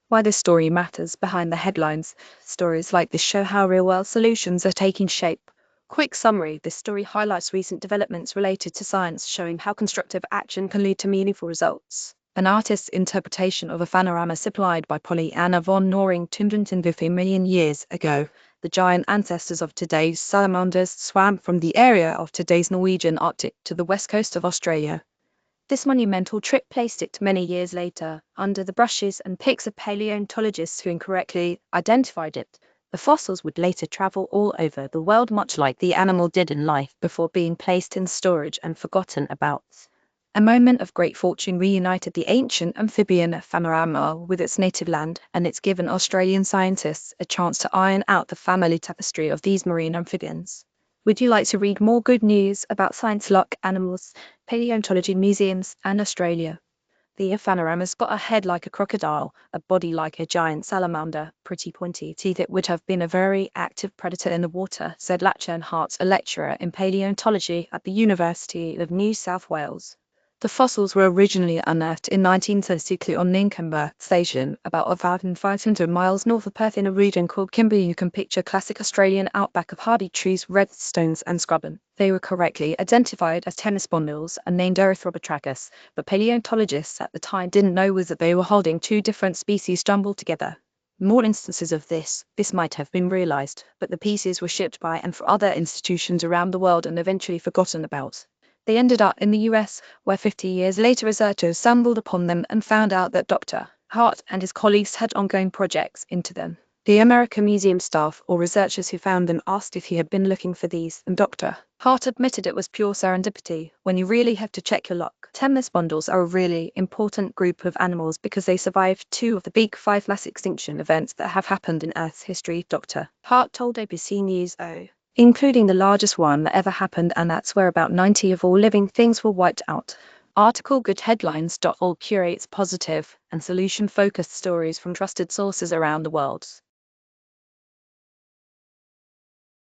Why this story matters behind the headlines. Stories like this show how real-world solutions are taking shape. Quick summary: this story highlights recent developments related to science, showing how constructive action can lead to meaningful results. An artist's interpretation of Aphaneramma supplied by Pollyanna von Knorring 250 million years ago. The giant ancestors of today's salamanders swam from the area of today's Norwegian Arctic to the west coast of Australia. This monumental trip placed it many years later, under the brushes and picks of paleontologists who incorrectly identified it. The fossils would later travel all over the world, much like the animal did in life, before being placed in storage and forgotten about. A moment of great fortune reunited the ancient amphibian Aphaneramma with its native land, and it's given Australian scientists a chance to iron out the family tapestry of these marine amphibians. Would you like to read more good news about science, luck, animals, paleontology, museums, and Australia? The Aphaneramma's got a head like a crocodile, a body like a giant salamander, pretty pointy teeth. It would have been a very active predator in the water, said Lachlan Hart, a lecturer in paleontology at the University of New South Wales. The fossils were originally unearthed in 1932 on Nincombe Station, about 1,500 miles north of Perth in a region called Kimber. You can picture classic Australian outback of hardy trees, redstones and scrubben. They were correctly identified as tennis spondylus and named Erythrobatrachus, but paleontologists at the time didn't know was that they were holding two different species jumbled together. More instances of this might have been realized, but the pieces were shipped by and for other institutions around the world and eventually forgotten about. They ended up in the US, where 50 years later researchers stumbled upon them and found out that Dr. Hart and his colleagues had ongoing projects into them. The American Museum staff or researchers who found them asked if he had been looking for these, and Dr. Hart admitted it was pure serendipity. When you really have to check your luck. Tennis spondylus are a really important group of animals because they survived two of the big five mass extinction events that have happened in Earth's history, Dr. Hart told ABC News, including the largest one that ever happened, and that's where about 90 of all living things were wiped out. Article goodheadlines.org curates positive and solution-focused stories from trusted sources around the world.